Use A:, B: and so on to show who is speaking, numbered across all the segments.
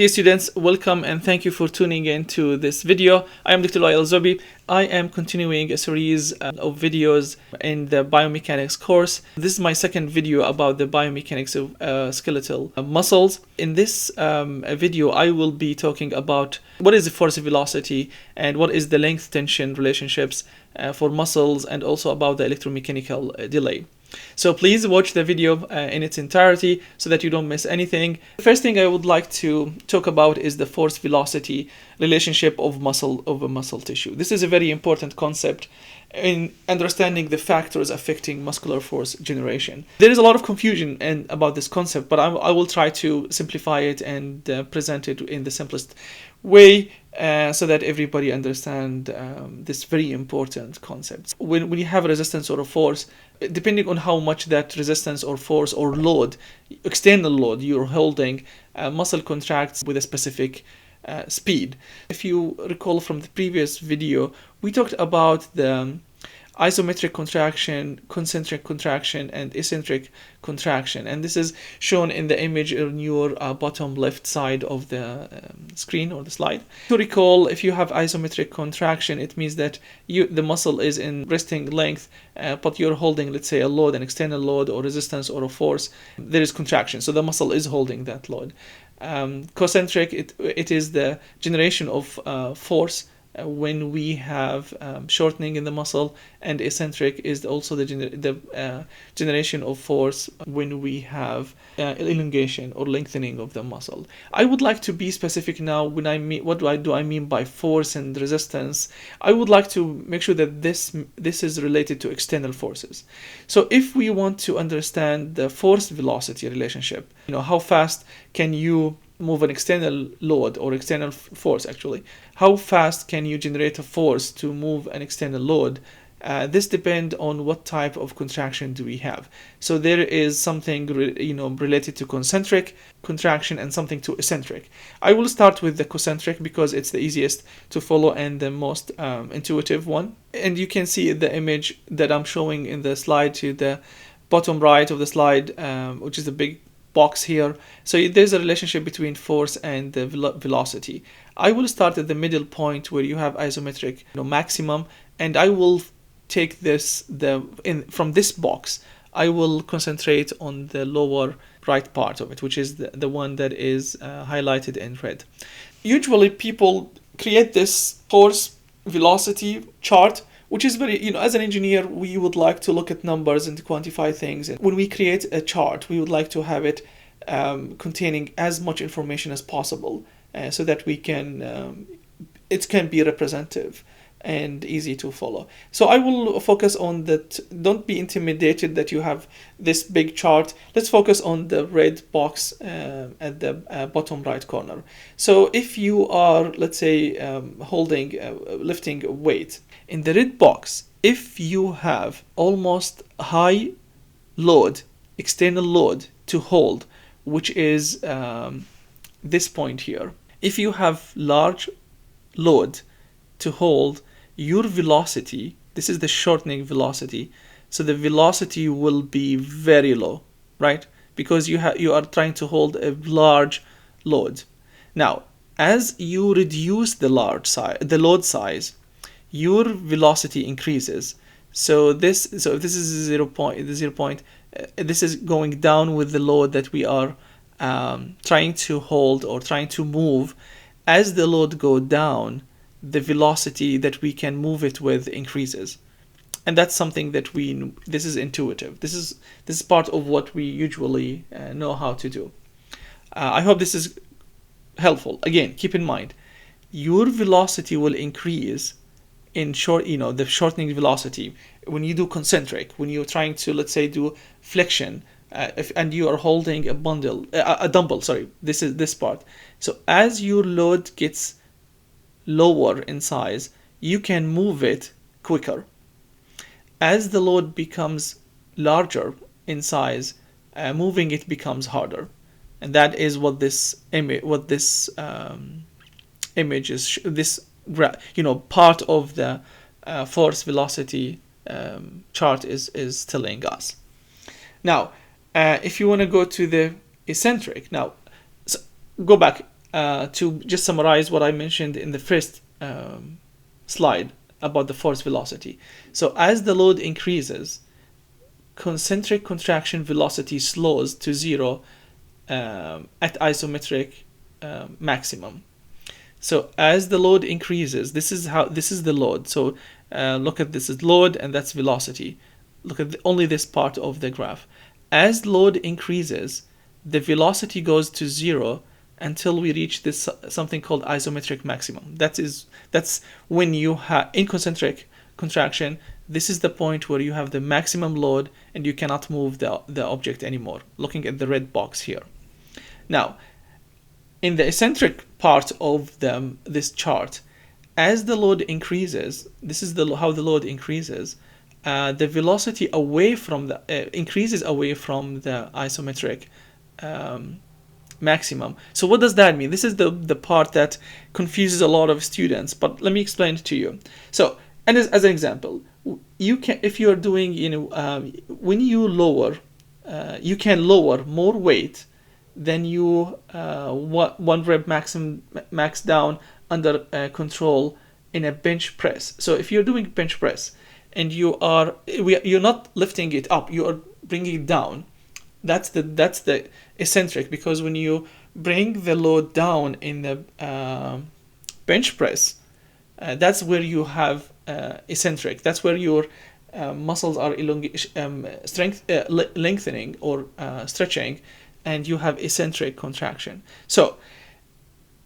A: Dear students, welcome and thank you for tuning in to this video. I am Dr. Loay Al-Zube. I am continuing a series of videos in the biomechanics course. This is my second video about the biomechanics of skeletal muscles. In this video, I will be talking about what is the force velocity and what is the length tension relationships for muscles, and also about the electromechanical delay. So please watch the video in its entirety so that you don't miss anything. The first thing I would like to talk about is the force velocity relationship of muscle tissue. This is a very important concept in understanding the factors affecting muscular force generation. There is a lot of confusion about this concept, but I will try to simplify it and present it in the simplest way so that everybody understand this very important concept. When you have a resistance or a force, depending on how much that resistance or force or load, external load you're holding, muscle contracts with a specific speed. If you recall from the previous video, we talked about the isometric contraction, concentric contraction, and eccentric contraction, and this is shown in the image on your bottom left side of the screen or the slide. To recall, if you have isometric contraction, it means that the muscle is in resting length, but you're holding, let's say, a load, an external load or resistance or a force. There is contraction, so the muscle is holding that load. Concentric, it is the generation of force when we have shortening in the muscle, and eccentric is also the generation of force when we have elongation or lengthening of the muscle. I would like to be specific now when I mean what do I mean by force and resistance. I would like to make sure that this is related to external forces. So if we want to understand the force velocity relationship, how fast can you move an external load or external force, actually, how fast can you generate a force to move an external load? This depends on what type of contraction do we have. So there is something related to concentric contraction and something to eccentric. I will start with the concentric because it's the easiest to follow and the most intuitive one. And you can see the image that I'm showing in the slide to the bottom right of the slide, which is a big box here. So there's a relationship between force and the velocity. I will start at the middle point where you have isometric maximum, and I will take from this box, I will concentrate on the lower right part of it, which is the one that is highlighted in red. Usually people create this force velocity chart, which is very, as an engineer, we would like to look at numbers and to quantify things. And when we create a chart, we would like to have it containing as much information as possible so that we can, it can be representative and easy to follow. So I will focus on that. Don't be intimidated that you have this big chart. Let's focus on the red box at the bottom right corner. So if you are, let's say, lifting a weight, in the red box, if you have almost high load, external load to hold, which is this point here, if you have large load to hold, your velocity, this is the shortening velocity, so the velocity will be very low, right? Because you are trying to hold a large load. Now, as you reduce the load size, your velocity increases. So if this is 0 point, this is going down with the load that we are trying to hold or trying to move. As the load goes down, the velocity that we can move it with increases, and that's something that this is intuitive. This is part of what we usually know how to do. I hope this is helpful. Again, keep in mind, your velocity will increase in the shortening velocity when you do concentric, when you're trying to, let's say, do flexion, and you are holding a dumbbell. Sorry, this is this part. So as your load gets lower in size, you can move it quicker. As the load becomes larger in size, moving it becomes harder, and that is what this image, image is. This part of the force velocity chart is telling us. Now, if you want to go to the eccentric, now go back. to just summarize what I mentioned in the first slide about the force velocity. So as the load increases, concentric contraction velocity slows to zero at isometric maximum. So as the load increases, this is the load. So look at this is load and that's velocity. Look at only this part of the graph. As load increases, the velocity goes to zero until we reach this something called isometric maximum. That's when you have in concentric contraction. This is the point where you have the maximum load and you cannot move the object anymore. Looking at the red box here. Now, in the eccentric part of this chart, as the load increases, this is how the load increases. The velocity away from increases away from the isometric maximum. So what does that mean? This is the part that confuses a lot of students, but let me explain it to you. So, and as an example, you can, if you are doing, when you lower, you can lower more weight than you one rep max down under control in a bench press. So if you're doing bench press and you're not lifting it up, you are bringing it down. That's the eccentric, because when you bring the load down in the bench press, that's where you have eccentric. That's where your muscles are lengthening or stretching, and you have eccentric contraction. So,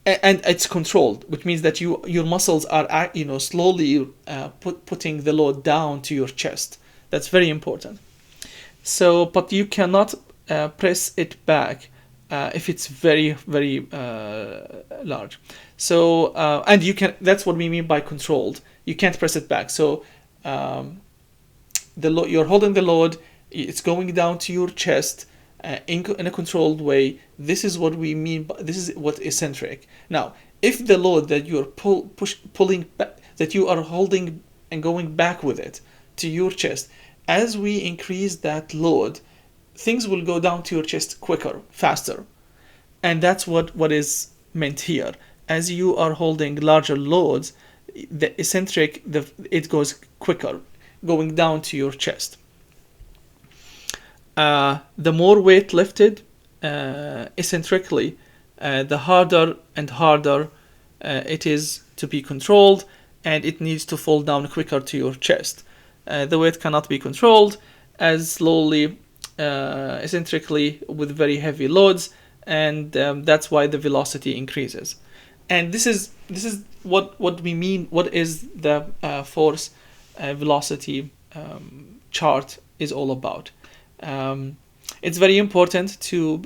A: and it's controlled, which means that your muscles are slowly putting the load down to your chest. That's very important. So, but you cannot press it back if it's very, very large. So, and you can. That's what we mean by controlled. You can't press it back. So, you're holding the load. It's going down to your chest in a controlled way. This is what we mean. This is what eccentric. Now, if the load that you're pulling back, that you are holding and going back with it to your chest, as we increase that load, things will go down to your chest quicker, faster. And that's what is meant here. As you are holding larger loads, the eccentric, it goes quicker, going down to your chest. The more weight lifted eccentrically, the harder and harder it is to be controlled, and it needs to fall down quicker to your chest. The weight cannot be controlled as slowly, eccentrically, with very heavy loads, and that's why the velocity increases. And this is what we mean. What is the force velocity chart is all about. It's very important to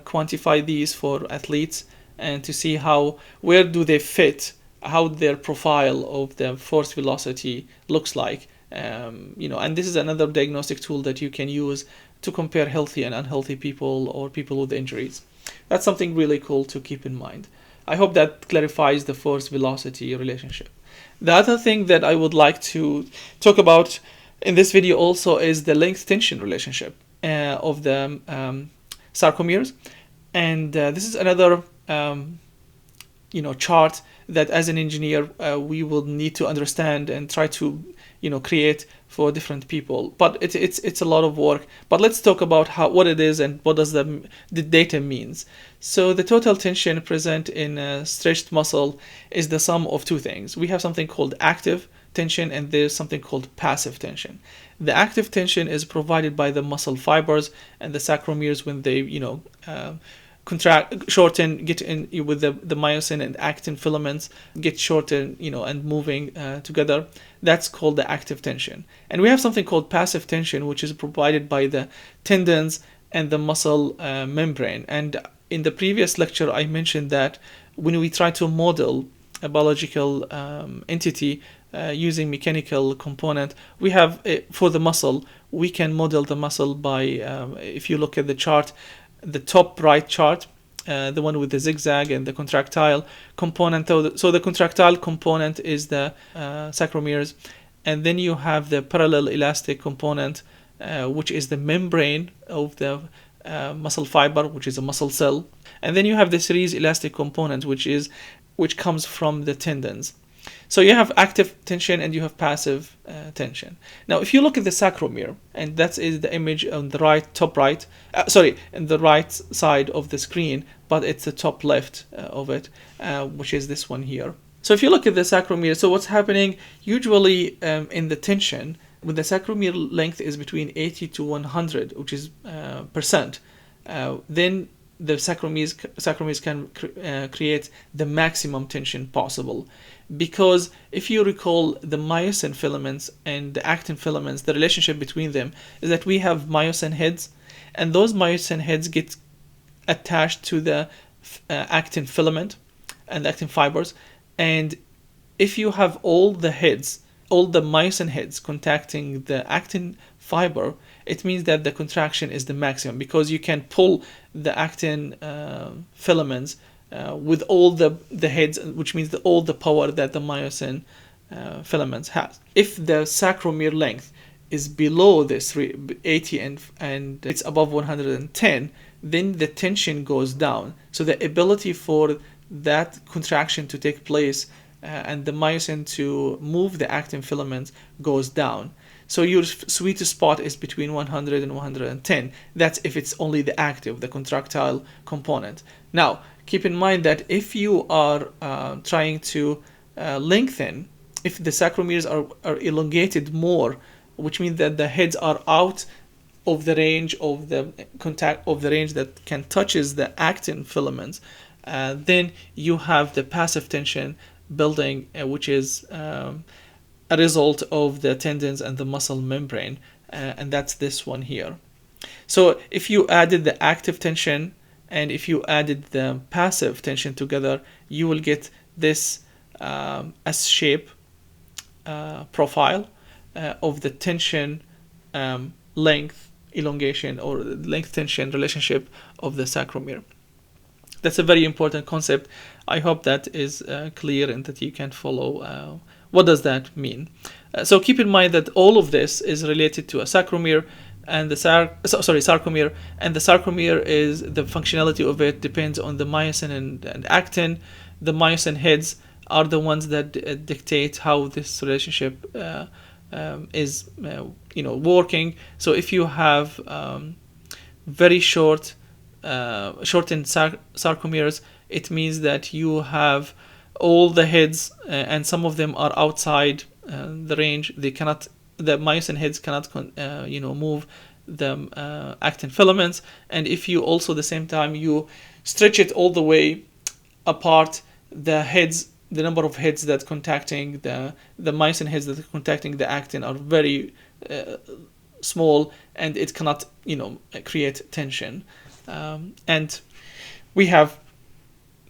A: quantify these for athletes and to see where do they fit, how their profile of the force velocity looks like. And this is another diagnostic tool that you can use to compare healthy and unhealthy people or people with injuries. That's something really cool to keep in mind. I hope that clarifies the force velocity relationship. The other thing that I would like to talk about in this video also is the length tension relationship of the sarcomeres. And this is another chart that as an engineer we will need to understand and try to create for different people. But it's a lot of work. But let's talk about what it is and what does the data means. So the total tension present in a stretched muscle is the sum of two things. We have something called active tension and there's something called passive tension. The active tension is provided by the muscle fibers and the sarcomeres when they contract, shorten, get in with the myosin and actin filaments, get shortened, and moving together. That's called the active tension. And we have something called passive tension, which is provided by the tendons and the muscle membrane. And in the previous lecture, I mentioned that when we try to model a biological entity using mechanical component, we have for the muscle, we can model the muscle by, if you look at the chart, the top right chart, the one with the zigzag and the contractile component. So the contractile component is the sarcomeres, and then you have the parallel elastic component, which is the membrane of the muscle fiber, which is a muscle cell. And then you have the series elastic component, which comes from the tendons. So you have active tension and you have passive tension. Now, if you look at the sarcomere, and that is the image on the right, top right, in the right side of the screen, but it's the top left of it, which is this one here. So if you look at the sarcomere, so what's happening usually in the tension, when the sarcomere length is between 80 to 100, which is percent, then the sarcomeres can create the maximum tension possible. Because if you recall the myosin filaments and the actin filaments, the relationship between them is that we have myosin heads, and those myosin heads get attached to the actin filament and the actin fibers. And if you have all the myosin heads contacting the actin fiber, it means that the contraction is the maximum, because you can pull the actin filaments with all the heads, which means all the power that the myosin filaments has. If the sarcomere length is below this 80 and it's above 110, then the tension goes down. So the ability for that contraction to take place and the myosin to move the actin filaments goes down. So your sweet spot is between 100 and 110. That's if it's only the active, the contractile component. Now, keep in mind that if you are trying to lengthen, if the sarcomeres are elongated more, which means that the heads are out of the range of the contact of the range that can touches the actin filaments, then you have the passive tension building, which is a result of the tendons and the muscle membrane, and that's this one here. So if you added the active tension and if you added the passive tension together, you will get this S-shape profile of the tension length elongation or length tension relationship of the sarcomere. That's a very important concept. I hope that is clear and that you can follow what does that mean. So keep in mind that all of this is related to a sarcomere, and the sarcomere, and the sarcomere is the functionality of it depends on the myosin and actin. The myosin heads are the ones that dictate how this relationship is working. So if you have very shortened sarcomeres, it means that you have all the heads and some of them are outside the range. The myosin heads cannot move the actin filaments. And if you also, the same time, you stretch it all the way apart, the number of heads that contacting the myosin heads that are contacting the actin are very small, and it cannot create tension. And we have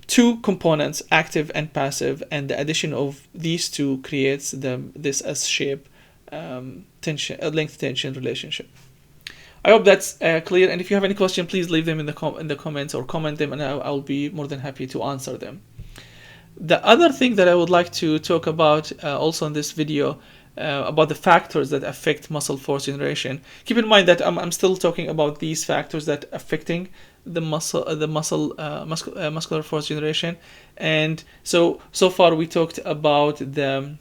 A: two components, active and passive, and the addition of these two creates this S-shape length tension relationship. I hope that's clear, and if you have any question, please leave them in the comments or comment them, and I'll be more than happy to answer them. The other thing that I would like to talk about also in this video about the factors that affect muscle force generation. Keep in mind that I'm still talking about these factors that affecting the muscular force generation. And so far we talked about the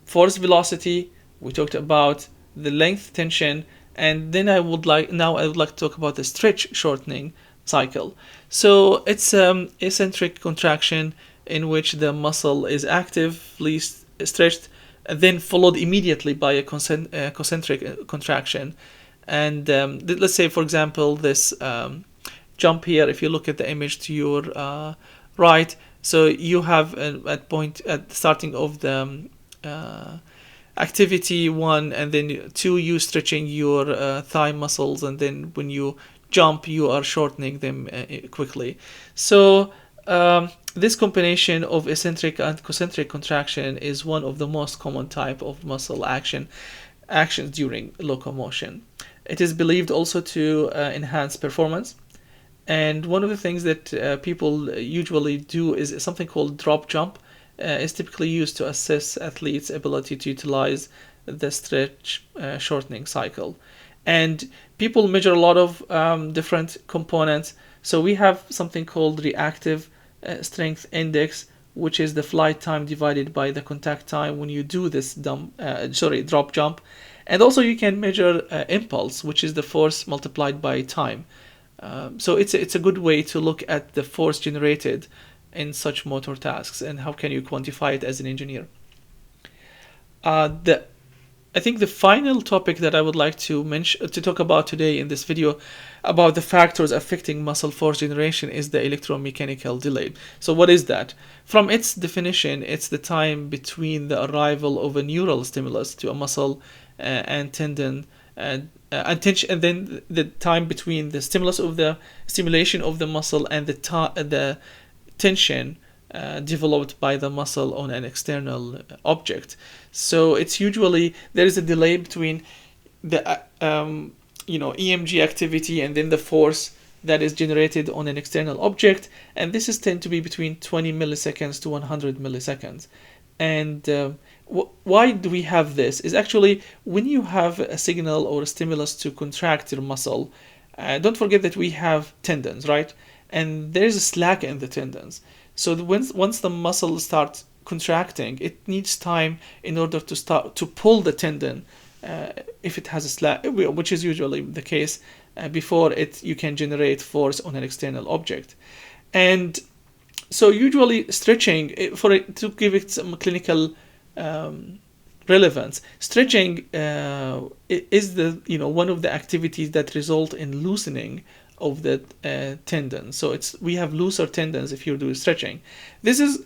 A: force velocity, we talked about the length tension, and then I would like to talk about the stretch shortening cycle. So it's eccentric contraction in which the muscle is actively stretched, then followed immediately by a concentric contraction. And let's say, for example, this jump here, if you look at the image to your right, so you have at the starting of the activity 1, and then 2, you stretching your thigh muscles, and then when you jump, you are shortening them quickly. So this combination of eccentric and concentric contraction is one of the most common type of muscle actions during locomotion. It is believed also to enhance performance. And one of the things that people usually do is something called drop jump. Is typically used to assess athletes' ability to utilize the stretch shortening cycle. And people measure a lot of different components. So we have something called reactive strength index, which is the flight time divided by the contact time when you do this drop jump. And also you can measure impulse, which is the force multiplied by time. So it's a good way to look at the force generated in such motor tasks and how can you quantify it as an engineer. I think the final topic that I would like to talk about today in this video about the factors affecting muscle force generation is the electromechanical delay. So what is that? From its definition, it's the time between the arrival of a neural stimulus to a muscle and tendon and then the time between the stimulus of the stimulation of the muscle and the tension developed by the muscle on an external object. So it's usually there is a delay between the EMG activity and then the force that is generated on an external object, and this is tend to be between 20 milliseconds to 100 milliseconds. And why do we have this? Is actually when you have a signal or a stimulus to contract your muscle, don't forget that we have tendons, right? And there's a slack in the tendons. So once the muscle starts contracting, it needs time in order to start to pull the tendon, if it has a slack, which is usually the case, before you can generate force on an external object. And so usually stretching, to give it some clinical relevance, stretching is one of the activities that result in loosening of the tendon. So we have looser tendons if you do stretching. This is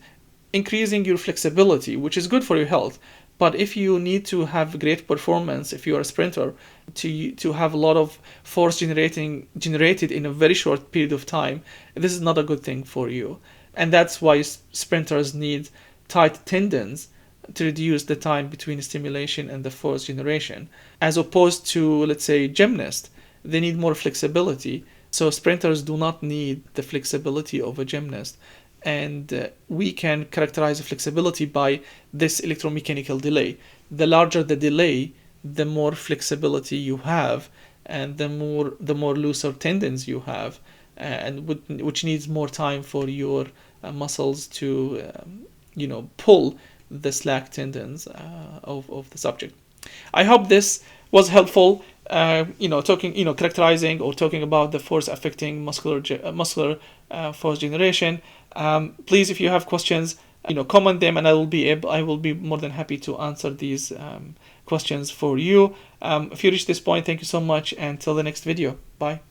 A: increasing your flexibility, which is good for your health. But if you need to have great performance, if you are a sprinter, to have a lot of force generated in a very short period of time, this is not a good thing for you. And that's why sprinters need tight tendons to reduce the time between stimulation and the force generation, as opposed to, let's say, gymnasts. They need more flexibility. So sprinters do not need the flexibility of a gymnast. And we can characterize the flexibility by this electromechanical delay. The larger the delay, the more flexibility you have, and the more looser tendons you have, and which needs more time for your muscles to pull the slack tendons of the subject. I hope this was helpful. Characterizing or talking about the force affecting muscular force generation. Please, if you have questions, comment them, and I will be more than happy to answer these questions for you. If you reach this point, thank you so much, and till the next video. Bye.